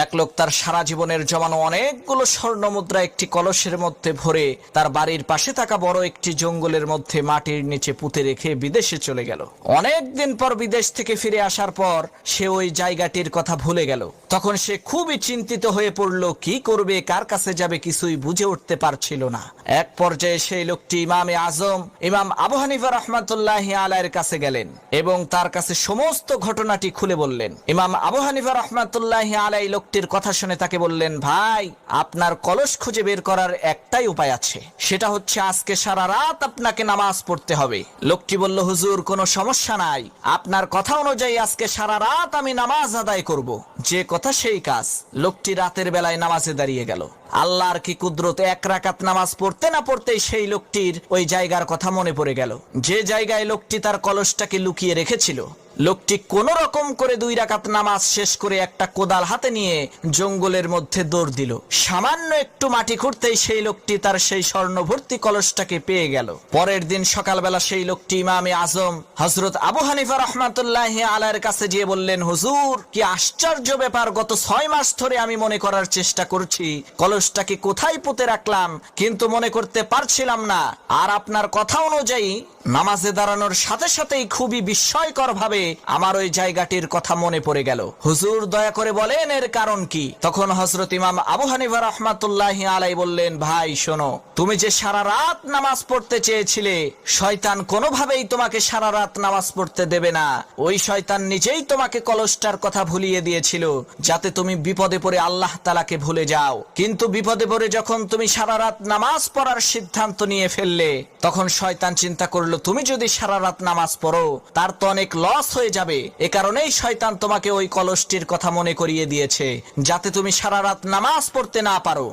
এক লোক তার সারা জীবনের জমানো অনেকগুলো স্বর্ণ মুদ্রা একটি কলসের মধ্যে ভরে তার বাড়ির পাশে থাকা বড় একটি জঙ্গলের মধ্যে মাটির নিচে পুঁতে রেখে বিদেশে চলে গেল। অনেকদিন পর বিদেশ থেকে ফিরে আসার পর সে ওই জায়গাটির কথা ভুলে গেল। তখন সে খুবই চিন্তিত হয়ে পড়ল, কি করবে, কার কাছে যাবে, কিছুই বুঝে উঠতে পারছিল না। এক পর্যায়ে সেই লোকটি ইমামে আজম ইমাম আবু হানিফা রাহমাতুল্লাহি আলাইহির কাছে গেলেন এবং তার কাছে সমস্ত ঘটনাটি খুলে বললেন। ইমাম আবু হানিফা রাহমাতুল্লাহি আলাইহি লোকটির কথা শুনে তাকে বললেন, ভাই, আপনার কলস খুঁজে বের করার একটাই উপায় আছে, সেটা হচ্ছে আজকে সারা রাত আপনাকে নামাজ পড়তে হবে। লোকটি বলল, হুজুর, কোনো সমস্যা নাই, আপনার কথা অনুযায়ী আজকে সারা রাত আমি নামাজ আদায় করব। যে কথা সেই কাজ। লোকটি রাতের বেলায় নামাজে দাঁড়িয়ে গেল। আল্লাহর কি কুদরত, এক রাকাত নামাজ পড়তে না পড়তেই সেই লোকটির ওই জায়গার কথা মনে পড়ে গেল, যে জায়গায় লোকটি তার কলসটাকে লুকিয়ে রেখেছিল। লোকটি কোন রকম করে 2 রাকাত নামাজ শেষ করে একটা কোদাল হাতে নিয়ে জঙ্গলের মধ্যে দৌড় দিল। সামান্য একটু মাটি খুঁড়তেই সেই লোকটি তার সেই স্বর্ণভর্তি কলসটাকে পেয়ে গেল। পরের দিন সকালবেলা সেই লোকটি ইমামে আজম হযরত আবু হানিফা রাহমাতুল্লাহি আলাইহির কাছে গিয়ে বললেন, হুজুর, কি আশ্চর্য ব্যাপার, গত 6 মাস ধরে আমি মনে করার চেষ্টা করছি কলসটাকে কোথায় পুঁতে রাখলাম, কিন্তু মনে করতে পারছিলাম না। আর আপনার কথা অনুযায়ী নামাজে দাঁড়ানোর সাথে সাথেই খুবই বিস্ময়কর ভাবে আমার ওই জায়গাটির কথা মনে পড়ে গেল। হুজুর, দয়া করে বলেন এর কারণ কি? তখন হযরত ইমাম আবু হানিফা রাহমাতুল্লাহি আলাইহি বললেন, ভাই শোনো, তুমি যে সারা রাত নামাজ পড়তে চেয়েছিলে, শয়তান কোনোভাবেই তোমাকে সারা রাত নামাজ পড়তে দেবে না। ওই শয়তান নিজেই তোমাকে কলসটার কথা ভুলিয়ে দিয়েছিল যাতে তুমি বিপদে পড়ে আল্লাহ তাআলাকে ভুলে যাও। কিন্তু বিপদে পড়ে যখন তুমি সারা রাত নামাজ পড়ার সিদ্ধান্ত নিয়ে ফেললে, তখন শয়তান চিন্তা করলো তুমি যদি সারা রাত নামাজ পড়ো তার তো অনেক লস হয়ে যাবে। এ কারণেই শয়তান তোমাকে ওই কলসটির কথা মনে করিয়ে দিয়েছে যাতে তুমি সারা রাত নামাজ পড়তে না পারো।